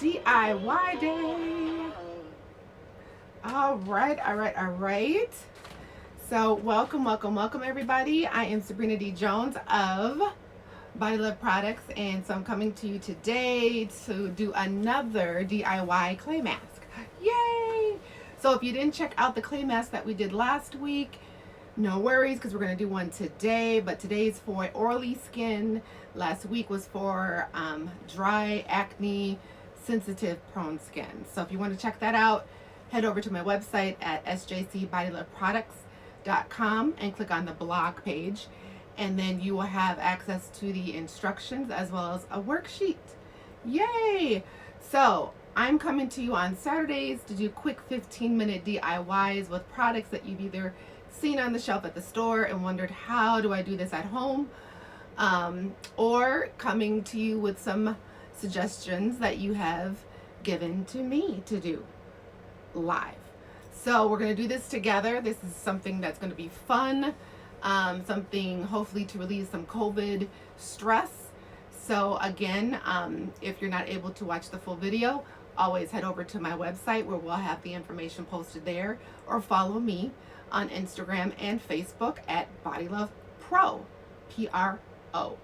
DIY day. All right. So welcome everybody. I am Sabrina D. Jones of Body Love Products, and so I'm coming to you today to do another DIY clay mask. Yay! So if you didn't check out the clay mask that we did last week, no worries, because we're going to do one today, but today's for oily skin. Last week was for dry, acne, sensitive, prone skin. So if you want to check that out, head over to my website at sjcbodyloveproducts.com and click on the blog page, and then you will have access to the instructions as well as a worksheet. Yay! So I'm coming to you on Saturdays to do quick 15-minute DIYs with products that you've either seen on the shelf at the store and wondered, how do I do this at home? Or coming to you with some suggestions that you have given to me to do live. So we're going to do this together. This is something that's going to be fun, something hopefully to relieve some COVID stress. So again, if you're not able to watch the full video, always head over to my website where we'll have the information posted there, or follow me on Instagram and Facebook at Body Love Pro, Pro.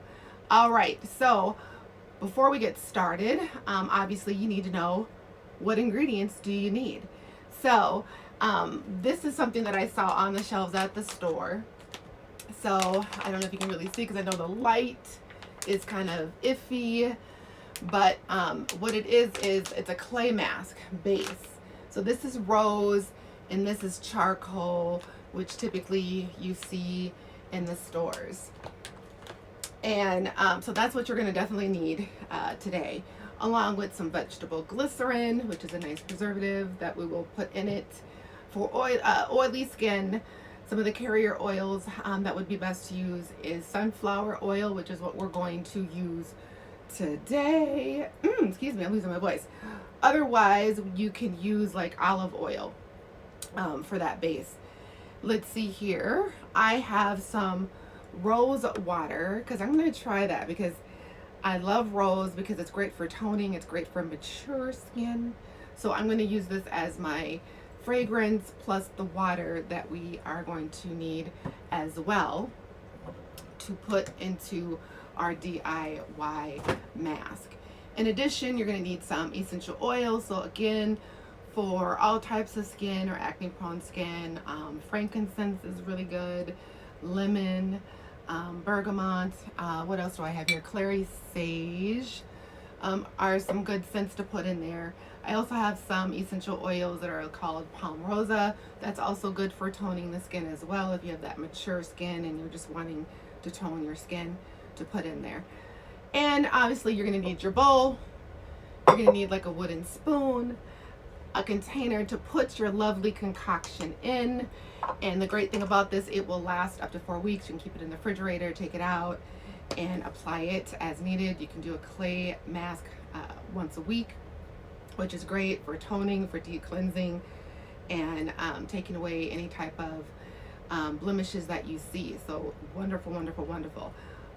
All right, so before we get started, obviously you need to know, what ingredients do you need? So this is something that I saw on the shelves at the store. So I don't know if you can really see because I know the light is kind of iffy, but what it is it's a clay mask base. So this is rose and this is charcoal, which typically you see in the stores. And so that's what you're going to definitely need today, along with some vegetable glycerin, which is a nice preservative that we will put in it. For oily skin, some of the carrier oils that would be best to use is sunflower oil, which is what we're going to use today. Excuse me, I'm losing my voice. Otherwise, you can use like olive oil for that base. Let's see here. I have some rose water because I'm going to try that because I love rose because it's great for toning. It's great for mature skin. So I'm going to use this as my fragrance plus the water that we are going to need as well to put into our DIY mask. In addition, you're going to need some essential oils. So again, for all types of skin or acne prone skin, frankincense is really good, lemon, bergamot, what else do I have here? Clary sage are some good scents to put in there. I also have some essential oils that are called palm rosa. That's also good for toning the skin as well if you have that mature skin and you're just wanting to tone your skin, to put in there. And obviously you're going to need your bowl. You're going to need like a wooden spoon, a container to put your lovely concoction in. And the great thing about this, it will last up to 4 weeks. You can keep it in the refrigerator, take it out, and apply it as needed. You can do a clay mask once a week, which is great for toning, for deep cleansing, and taking away any type of blemishes that you see. So wonderful.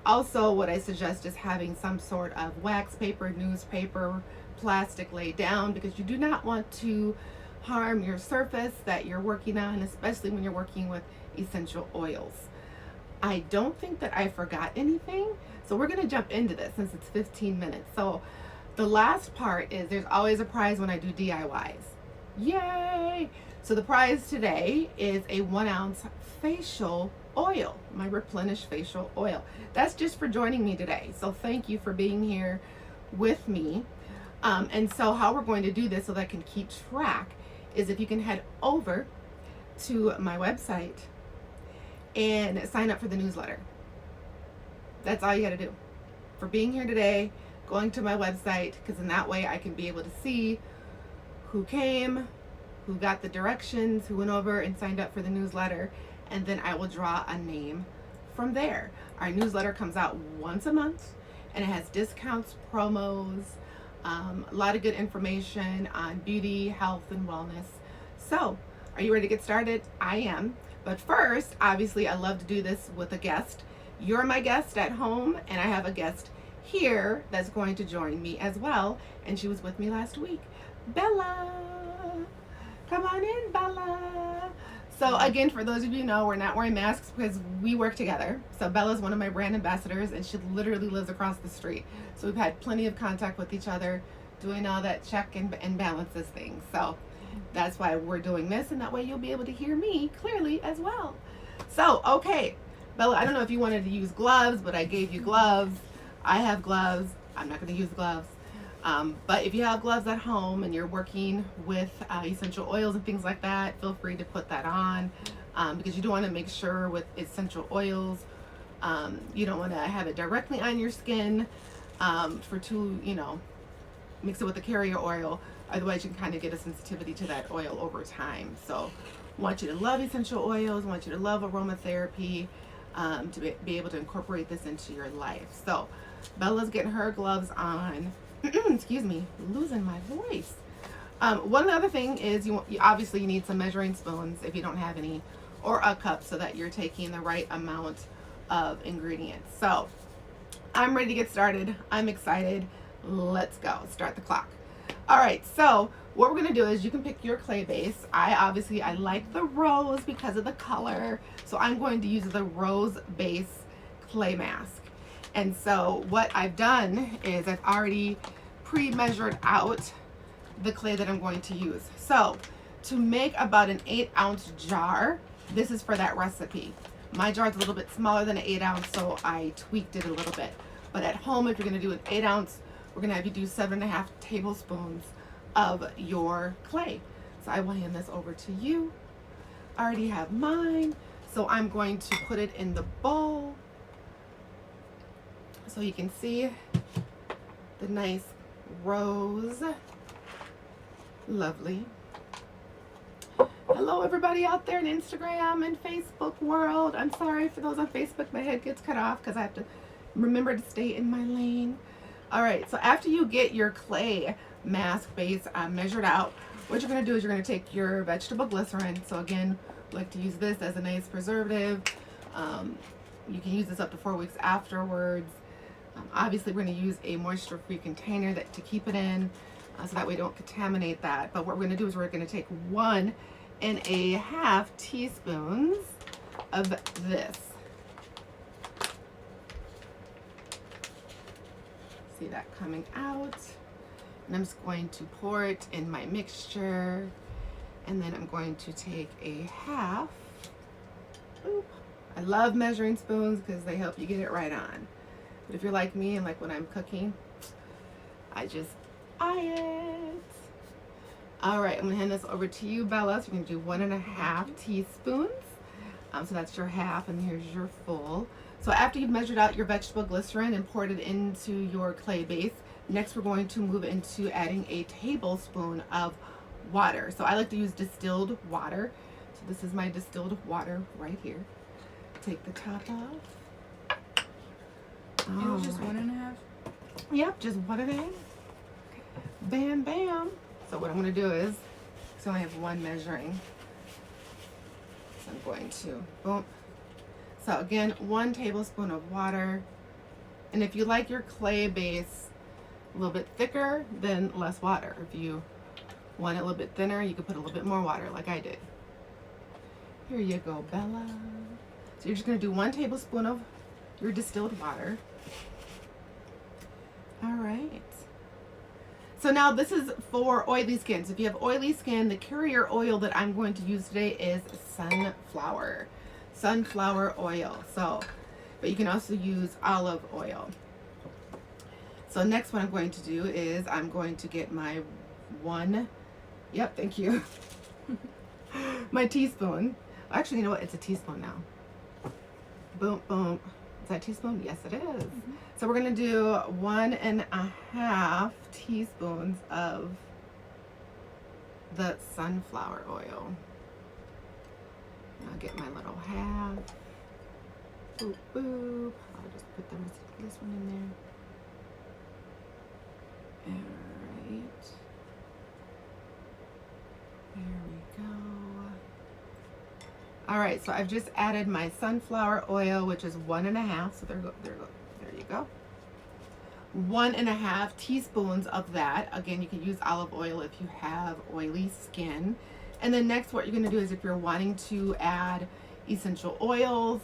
Also, what I suggest is having some sort of wax paper, newspaper, plastic laid down, because you do not want to harm your surface that you're working on, especially when you're working with essential oils. I don't think that I forgot anything, so we're going to jump into this since it's 15 minutes. So the last part is there's always a prize when I do DIYs. Yay! So the prize today is a 1 ounce facial oil, my Replenish facial oil. That's just for joining me today. So thank you for being here with me. And so how we're going to do this so that I can keep track is if you can head over to my website and sign up for the newsletter. That's all you got to do. For being here today, going to my website, because in that way I can be able to see who came, who got the directions, who went over and signed up for the newsletter, and then I will draw a name from there. Our newsletter comes out once a month and it has discounts, promos, a lot of good information on beauty, health, and wellness. So, are you ready to get started? I am. But first, obviously, I love to do this with a guest. You're my guest at home, and I have a guest here that's going to join me as well. And she was with me last week. Bella. Come on in, Bella. So again, for those of you who know, we're not wearing masks because we work together. So Bella's one of my brand ambassadors, and she literally lives across the street. So we've had plenty of contact with each other, doing all that check and balances things. So that's why we're doing this, and that way you'll be able to hear me clearly as well. So, okay, Bella, I don't know if you wanted to use gloves, but I gave you gloves. I have gloves. I'm not going to use gloves. But if you have gloves at home and you're working with essential oils and things like that, feel free to put that on, because you do want to make sure with essential oils, you don't want to have it directly on your skin for too, mix it with the carrier oil. Otherwise, you can kind of get a sensitivity to that oil over time. So I want you to love essential oils. I want you to love aromatherapy, to be able to incorporate this into your life. So Bella's getting her gloves on. Excuse me, losing my voice. One other thing is you obviously need some measuring spoons if you don't have any, or a cup, so that you're taking the right amount of ingredients. So I'm ready to get started. I'm excited. Let's go. Start the clock. All right, so what we're gonna do is you can pick your clay base. I like the rose because of the color, so I'm going to use the rose base clay mask. And so what I've done is I've already pre-measured out the clay that I'm going to use. So to make about an 8-ounce jar, this is for that recipe. My jar is a little bit smaller than an 8-ounce, so I tweaked it a little bit. But at home, if you're gonna do an 8-ounce, we're gonna have you do 7.5 tablespoons of your clay. So I will hand this over to you. I already have mine. So I'm going to put it in the bowl, so you can see the nice rose. Lovely. Hello everybody out there in Instagram and Facebook world. I'm sorry for those on Facebook, my head gets cut off because I have to remember to stay in my lane. All right, so after you get your clay mask base measured out, what you're going to do is you're going to take your vegetable glycerin. So again, I like to use this as a nice preservative. You can use this up to 4 weeks afterwards. Obviously, we're going to use a moisture-free container to keep it in, so that we don't contaminate that. But what we're going to do is we're going to take 1.5 teaspoons of this. See that coming out? And I'm just going to pour it in my mixture, and then I'm going to take a half. Oop. I love measuring spoons because they help you get it right on. But if you're like me and like when I'm cooking, I just eye it. All right, I'm gonna hand this over to you, Bella. So you're gonna do 1.5 teaspoons. So that's your half, and here's your full. So after you've measured out your vegetable glycerin and poured it into your clay base, next we're going to move into adding a tablespoon of water. So I like to use distilled water. So this is my distilled water right here. Take the top off. It was just 1.5? Yep, just 1.5. Bam, bam. So what I'm going to do is, so I only have one measuring. So I'm going to, boom. So again, 1 tablespoon of water. And if you like your clay base a little bit thicker, then less water. If you want it a little bit thinner, you can put a little bit more water like I did. Here you go, Bella. So you're just going to do 1 tablespoon of your distilled water. All right. So now this is for oily skin. So if you have oily skin, the carrier oil that I'm going to use today is sunflower oil. So, but you can also use olive oil. So next what I'm going to do is I'm going to get my thank you. My teaspoon. Actually, you know what? It's a teaspoon now. Boom, boom. Is that a teaspoon? Yes, it is. Mm-hmm. So we're going to do 1.5 teaspoons of the sunflower oil. I'll get my little half. Boop, boop. I'll just put this one in there. All right. There we go. All right, so I've just added my sunflower oil, which is 1.5. So there you go. 1.5 teaspoons of that. Again, you can use olive oil if you have oily skin. And then next, what you're going to do is if you're wanting to add essential oils,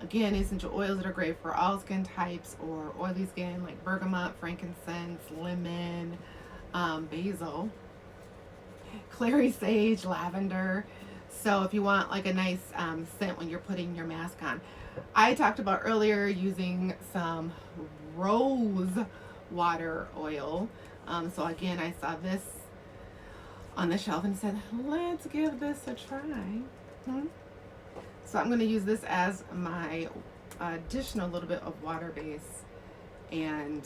again, essential oils that are great for all skin types or oily skin, like bergamot, frankincense, lemon, basil, clary sage, lavender. So if you want like a nice scent when you're putting your mask on. I talked about earlier using some rose water oil. So again, I saw this on the shelf and said, let's give this a try. So I'm going to use this as my additional little bit of water base and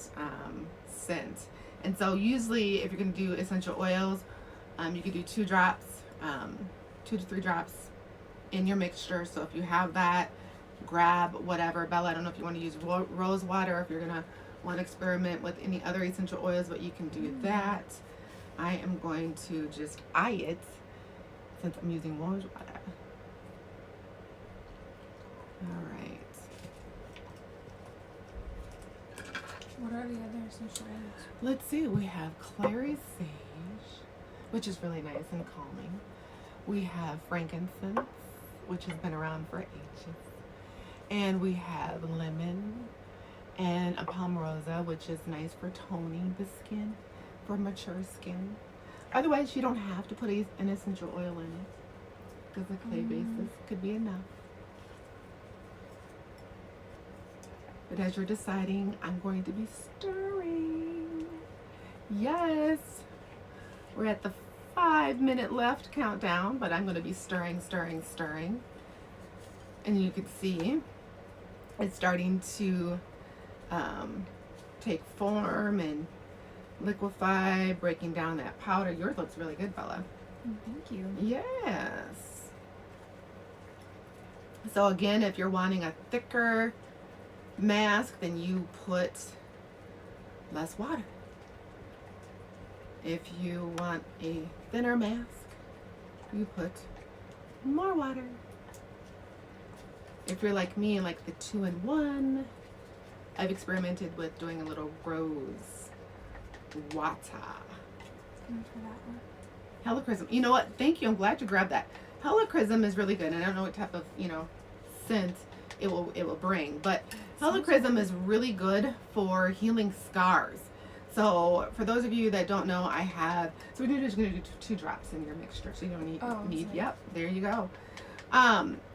scent. And so usually if you're going to do essential oils, you can do 2 drops, 2 to 3 drops in your mixture. So if you have that, grab whatever. Bella, I don't know if you want to use rose water or if you're going to want to experiment with any other essential oils, but you can do that. I am going to just eye it since I'm using rose water. All right. What are the other essential oils? Let's see. We have clary sage, which is really nice and calming. We have frankincense, which has been around for ages. And we have lemon and a palmarosa, which is nice for toning the skin, for mature skin. Otherwise, you don't have to put an essential oil in it because the clay basis could be enough. But as you're deciding, I'm going to be stirring. Yes. We're at the 5-minute left countdown, but I'm going to be stirring, stirring, stirring. And you can see it's starting to take form and liquefy, breaking down that powder. Yours looks really good, Bella. Thank you. Yes. So again, if you're wanting a thicker mask, then you put less water. If you want a thinner mask, you put more water. If you're like me and like the 2-in-1, I've experimented with doing a little rose water. Going for that one. Helichrysum. You know what? Thank you. I'm glad you grabbed that. Helichrysum is really good, and I don't know what type of scent it will bring, but helichrysum is really good for healing scars. So for those of you that don't know, so we're just going to do 2 drops in your mixture, so you don't need. Yep, there you go.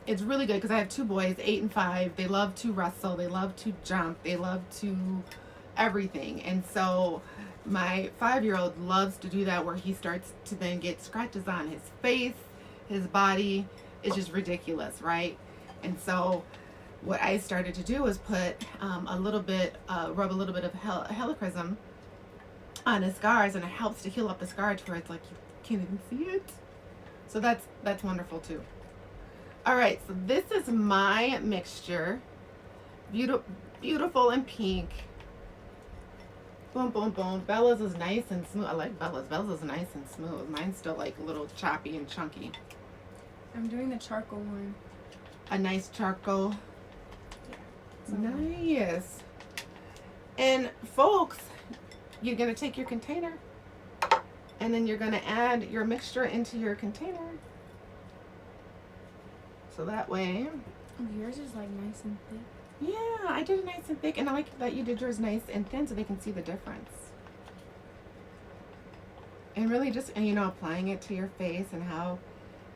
It's really good because I have 2 boys, 8 and 5. They love to wrestle, they love to jump, they love to everything, and so my 5-year-old loves to do that, where he starts to then get scratches on his face, his body. It's just ridiculous, right? And so what I started to do was put rub a little bit of helichrysum on his scars, and it helps to heal up the scar to where it's like you can't even see it. So that's wonderful too. All right, so this is my mixture. Beautiful and pink. Boom, boom, boom. Bella's is nice and smooth. I like Bella's. Bella's is nice and smooth. Mine's still like a little choppy and chunky. I'm doing the charcoal one. A nice charcoal. Yeah. Nice. And folks, you're going to take your container and then you're going to add your mixture into your container. So that way. Oh, yours is like nice and thick. Yeah, I did it nice and thick, and I like that you did yours nice and thin so they can see the difference. And really just, applying it to your face and how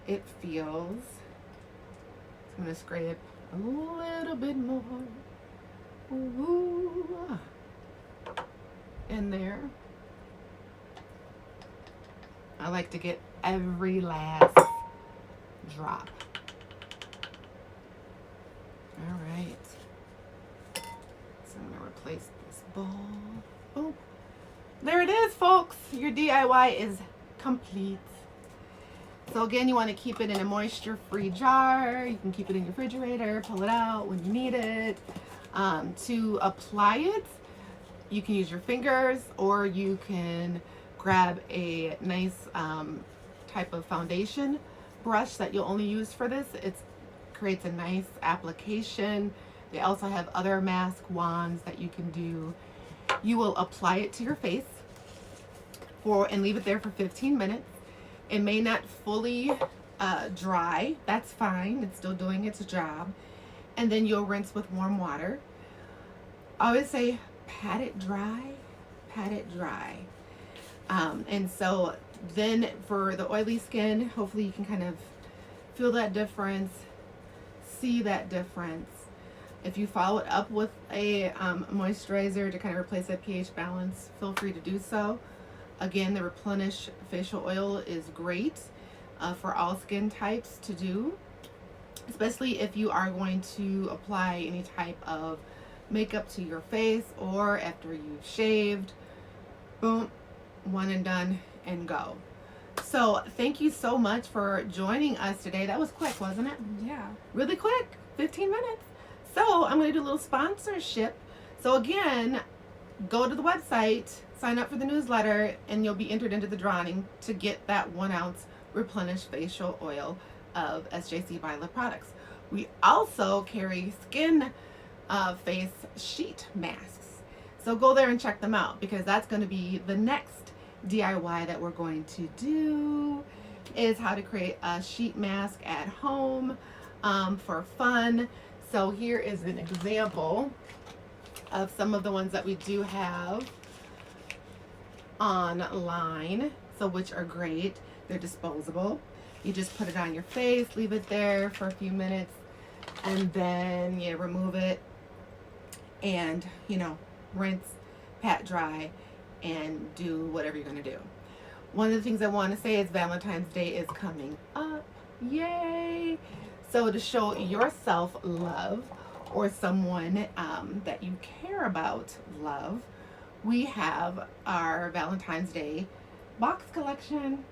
it feels. I'm going to scrape a little bit more. Ooh. In there. I like to get every last drop. All right. So I'm going to replace this bowl. Oh, there it is, folks. Your DIY is complete. So again, you want to keep it in a moisture-free jar. You can keep it in your refrigerator, pull it out when you need it. To apply it, you can use your fingers, or you can grab a nice type of foundation brush that you'll only use for this. It creates a nice application. They also have other mask wands that you can do. You will apply it to your face and leave it there for 15 minutes. It may not fully dry. That's fine. It's still doing its job. And then you'll rinse with warm water. I always say pat it dry, pat it dry. And so then for the oily skin, hopefully you can kind of feel that difference, see that difference. If you follow it up with a moisturizer to kind of replace that pH balance, feel free to do so. Again, the Replenish facial oil is great for all skin types to do, especially if you are going to apply any type of makeup to your face or after you've shaved. Boom, one and done and go. So thank you so much for joining us today. That was quick, wasn't it? Yeah. Really quick, 15 minutes. So I'm going to do a little sponsorship. So again, go to the website, sign up for the newsletter, and you'll be entered into the drawing to get that 1 ounce Replenish facial oil of SJC Violet products. We also carry skin face sheet masks. So go there and check them out, because that's going to be the next DIY that we're going to do, is how to create a sheet mask at home for fun. So here is an example of some of the ones that we do have online, so which are great. They're disposable. You just put it on your face, leave it there for a few minutes, and then you remove it and, you know, rinse, pat dry, and do whatever you're going to do. One of the things I want to say is Valentine's Day is coming up. Yay! So to show yourself love, or someone that you care about love, we have our Valentine's Day box collection.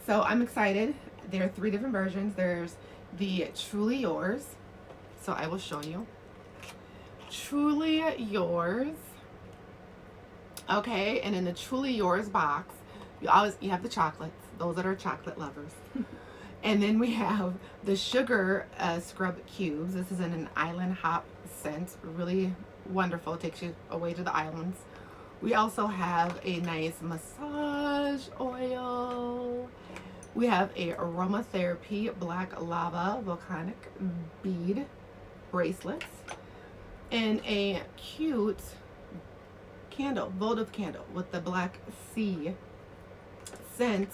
So I'm excited. There are 3 different versions. There's the Truly Yours. So I will show you. Truly Yours. Okay, and in the Truly Yours box, you have the chocolates, those that are chocolate lovers. And then we have the sugar scrub cubes. This is in an island hop scent, really wonderful. It takes you away to the islands. We also have a nice massage oil. We have a aromatherapy black lava volcanic bead bracelets, and a cute candle, votive candle with the black sea scent.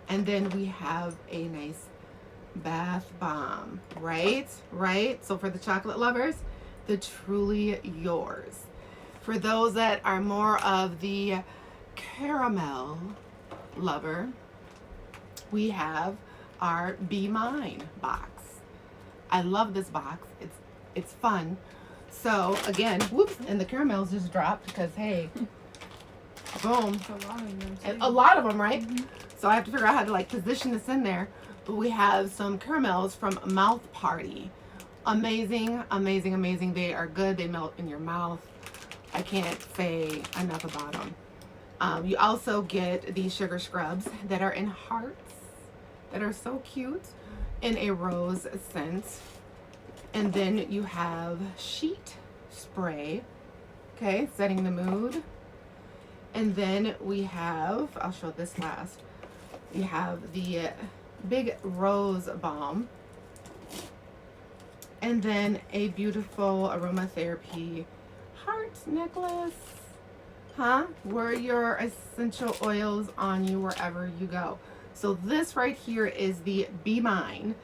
And then we have a nice bath bomb, right? So for the chocolate lovers, the Truly Yours. For those that are more of the caramel lover, we have our Be Mine box. I love this box. It's fun. So again, whoops, and the caramels just dropped because hey, boom. A lot of them, right? Mm-hmm. So I have to figure out how to like position this in there. But we have some caramels from Mouth Party. Amazing, amazing, amazing. They are good. They melt in your mouth. I can't say enough about them. You also get these sugar scrubs that are in hearts, that are so cute, in a rose scent. And then you have sheet spray, okay, setting the mood. And then we have, I'll show this last, we have the big rose balm, and then a beautiful aromatherapy heart necklace. Wear your essential oils on you wherever you go. So this right here is the Be Mine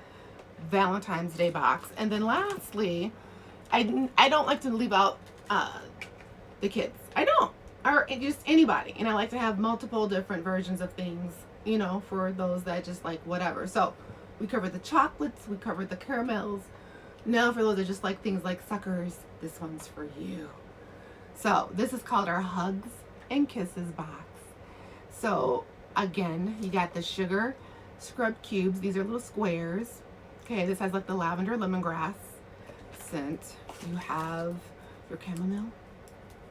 Valentine's Day box. And then lastly, I don't like to leave out the kids. I don't. Or just anybody. And I like to have multiple different versions of things, you know, for those that just like whatever. So we covered the chocolates, we covered the caramels. Now for those that just like things like suckers, this one's for you. So this is called our Hugs and Kisses box. So again, you got the sugar scrub cubes. These are little squares. Okay, this has like the lavender lemongrass scent. You have your chamomile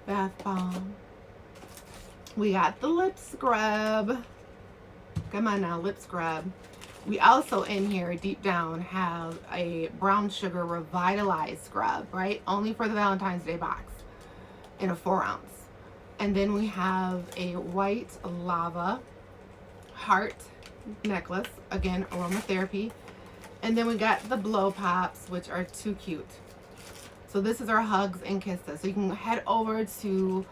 bath bomb. We got the lip scrub. Come on now, lip scrub. We also in here deep down have a brown sugar revitalized scrub, right? Only for the Valentine's Day box in a 4 ounce. And then we have a white lava heart necklace, again, aromatherapy. And then we got the blow pops, which are too cute. So this is our hugs and kisses. So you can head over to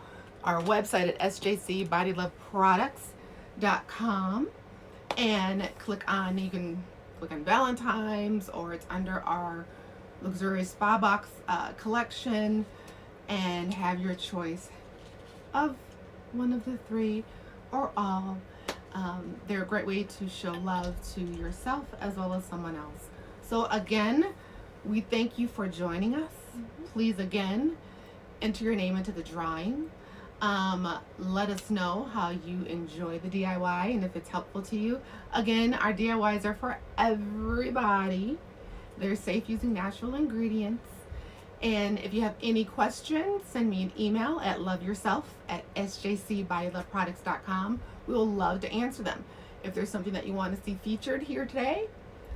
our website at sjcbodyloveproducts.com and click on, you can click on Valentine's, or it's under our luxurious spa box collection, and have your choice of one of the three or all. They're a great way to show love to yourself as well as someone else. So again, we thank you for joining us. Please again enter your name into the drawing. Let us know how you enjoy the DIY and if it's helpful to you. Again, our DIYs are for everybody. They're safe using natural ingredients. And if you have any questions, send me an email at loveyourself@sjcbodyloveproducts.com. We will love to answer them. If there's something that you want to see featured here today,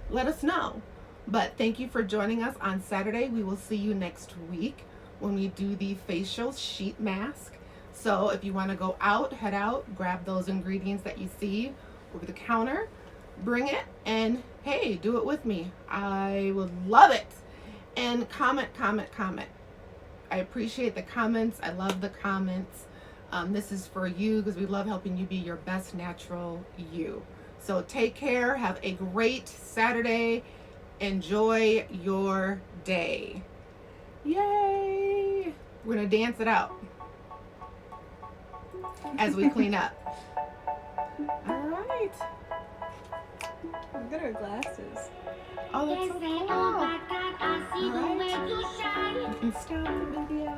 let us know. But thank you for joining us on Saturday. We will see you next week when we do the facial sheet mask. So if you want to go out, head out, grab those ingredients that you see over the counter, bring it, and hey, do it with me. I would love it. And comment. I appreciate the comments. I love the comments. This is for you because we love helping you be your best natural you. So take care. Have a great Saturday. Enjoy your day. Yay! We're going to dance it out as we clean up. All right. Look at her glasses. Oh, that's so cool. All right. You can stop the video.